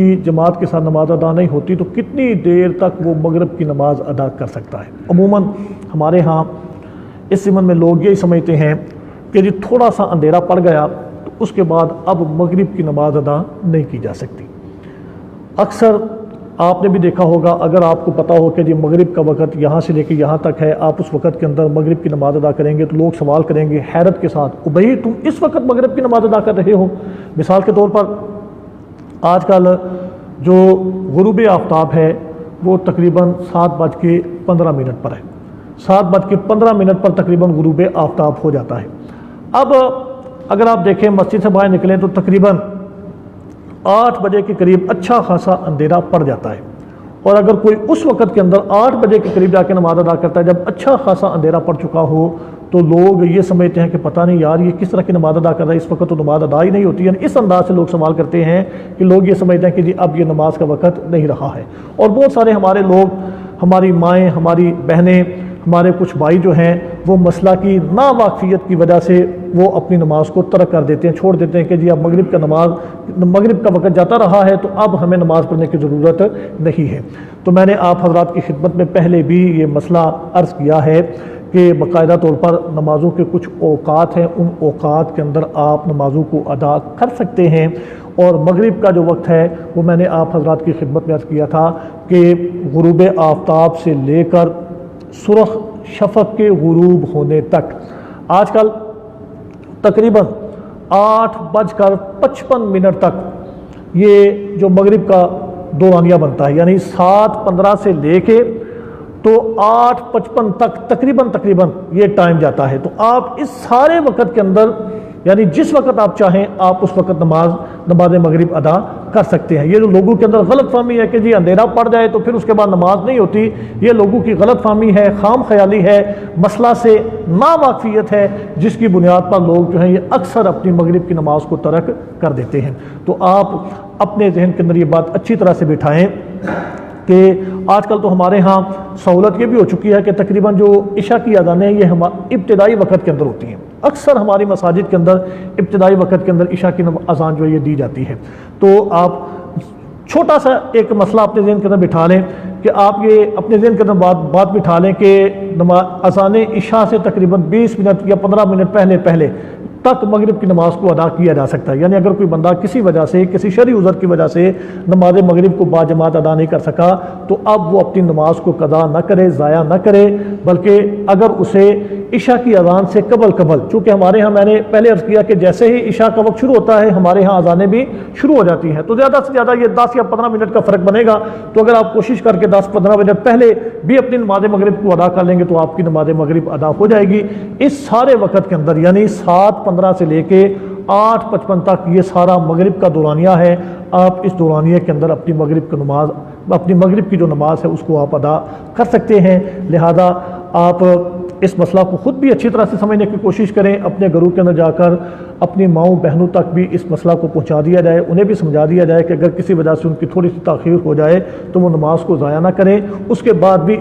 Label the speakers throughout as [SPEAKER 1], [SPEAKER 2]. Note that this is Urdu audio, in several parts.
[SPEAKER 1] کی جماعت کے ساتھ نماز ادا نہیں ہوتی تو کتنی دیر تک وہ مغرب کی نماز ادا کر سکتا ہے؟ عموماً ہمارے ہاں اس ضمن میں لوگ یہی سمجھتے ہیں کہ جی تھوڑا سا اندھیرا پڑ گیا تو اس کے بعد اب مغرب کی نماز ادا نہیں کی جا سکتی۔ اکثر آپ نے بھی دیکھا ہوگا، اگر آپ کو پتہ ہو کہ جی مغرب کا وقت یہاں سے لے کے یہاں تک ہے، آپ اس وقت کے اندر مغرب کی نماز ادا کریں گے تو لوگ سوال کریں گے حیرت کے ساتھ، او بھائی تم اس وقت مغرب کی نماز ادا کر رہے ہو؟ مثال کے طور پر آج کل جو غروب آفتاب ہے وہ تقریباً 7:15 پر ہے، 7:15 پر تقریباً غروب آفتاب ہو جاتا ہے۔ اب اگر آپ دیکھیں مسجد سے باہر نکلیں تو تقریباً 8 بجے کے قریب اچھا خاصا اندھیرا پڑ جاتا ہے، اور اگر کوئی اس وقت کے اندر 8 بجے کے قریب جا کے نماز ادا کرتا ہے جب اچھا خاصا اندھیرا پڑ چکا ہو، تو لوگ یہ سمجھتے ہیں کہ پتہ نہیں یار یہ کس طرح کی نماز ادا کر رہا ہے، اس وقت تو نماز ادا ہی نہیں ہوتی ہے۔ اس انداز سے لوگ سوال کرتے ہیں کہ لوگ یہ سمجھتے ہیں کہ جی اب یہ نماز کا وقت نہیں رہا ہے، اور بہت سارے ہمارے لوگ، ہماری مائیں، ہماری بہنیں، ہمارے کچھ بھائی جو ہیں وہ مسئلہ کی ناواقفیت کی وجہ سے وہ اپنی نماز کو ترک کر دیتے ہیں، چھوڑ دیتے ہیں کہ جی اب مغرب کا وقت جاتا رہا ہے تو اب ہمیں نماز پڑھنے کی ضرورت نہیں ہے۔ تو میں نے آپ حضرات کی خدمت میں پہلے بھی یہ مسئلہ عرض کیا ہے کہ باقاعدہ طور پر نمازوں کے کچھ اوقات ہیں، ان اوقات کے اندر آپ نمازوں کو ادا کر سکتے ہیں، اور مغرب کا جو وقت ہے وہ میں نے آپ حضرات کی خدمت میں عرض کیا تھا کہ غروب آفتاب سے لے کر سرخ شفق کے غروب ہونے تک، آج کل تقریباً 8:55 تک یہ جو مغرب کا دورانیہ بنتا ہے، یعنی 7:15 سے لے کے تو 8:55 تک تقریباً یہ ٹائم جاتا ہے۔ تو آپ اس سارے وقت کے اندر یعنی جس وقت آپ چاہیں آپ اس وقت نماز مغرب ادا کر سکتے ہیں۔ یہ جو لوگوں کے اندر غلط فہمی ہے کہ جی اندھیرا پڑ جائے تو پھر اس کے بعد نماز نہیں ہوتی، یہ لوگوں کی غلط فہمی ہے، خام خیالی ہے، مسئلہ سے ناواقفیت ہے، جس کی بنیاد پر لوگ جو ہیں یہ اکثر اپنی مغرب کی نماز کو ترک کر دیتے ہیں۔ تو آپ اپنے ذہن کے اندر یہ بات اچھی طرح سے بٹھائیں کہ آج کل تو ہمارے ہاں سہولت یہ بھی ہو چکی ہے کہ تقریباً جو عشاء کی اذانیں یہ ابتدائی وقت کے اندر ہوتی ہیں، اکثر ہماری مساجد کے اندر ابتدائی وقت کے اندر عشاء کی اذان جو ہے یہ دی جاتی ہے۔ تو آپ چھوٹا سا ایک مسئلہ اپنے ذہن کے اندر بٹھا لیں کہ آپ یہ اپنے ذہن کے اندر بات بٹھا لیں کہ اذان عشاء سے تقریباً 20 منٹ یا 15 منٹ پہلے تک مغرب کی نماز کو ادا کیا جا سکتا ہے۔ یعنی اگر کوئی بندہ کسی وجہ سے، کسی شرعی عذر کی وجہ سے نماز مغرب کو باجماعت ادا نہیں کر سکا تو اب وہ اپنی نماز کو قضا نہ کرے، ضائع نہ کرے، بلکہ اگر اسے عشاء کی اذان سے قبل چونکہ ہمارے ہاں میں نے پہلے عرض کیا کہ جیسے ہی عشاء کا وقت شروع ہوتا ہے ہمارے ہاں اذانیں بھی شروع ہو جاتی ہیں، تو زیادہ سے زیادہ یہ 10 یا 15 منٹ کا فرق بنے گا۔ تو اگر آپ کوشش کر کے 10-15 منٹ پہلے بھی اپنی نماز مغرب کو ادا کر لیں گے تو آپ کی نماز مغرب ادا ہو جائے گی۔ اس سارے وقت کے اندر یعنی 7:15 سے لے کے 8:55 تک یہ سارا مغرب کا دورانیہ ہے۔ آپ اس دورانیہ کے اندر اپنی مغرب کی جو نماز ہے اس کو آپ ادا کر سکتے ہیں۔ لہذا آپ اس مسئلہ کو خود بھی اچھی طرح سے سمجھنے کی کوشش کریں، اپنے گھروں کے اندر جا کر اپنی ماؤں بہنوں تک بھی اس مسئلہ کو پہنچا دیا جائے، انہیں بھی سمجھا دیا جائے کہ اگر کسی وجہ سے ان کی تھوڑی سی تاخیر ہو جائے تو وہ نماز کو ضائع نہ کریں، اس کے بعد بھی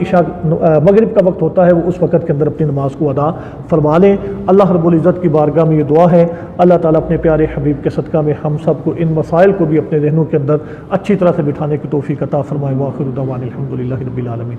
[SPEAKER 1] مغرب کا وقت ہوتا ہے وہ اس وقت کے اندر اپنی نماز کو ادا فرما لیں۔ اللہ رب العزت کی بارگاہ میں یہ دعا ہے اللہ تعالیٰ اپنے پیارے حبیب کے صدقہ میں ہم سب کو ان مسائل کو بھی اپنے ذہنوں کے اندر اچھی طرح سے بٹھانے کی توفیق عطا فرمائے۔ وآخر دعوانا الحمدللہ رب العالمین۔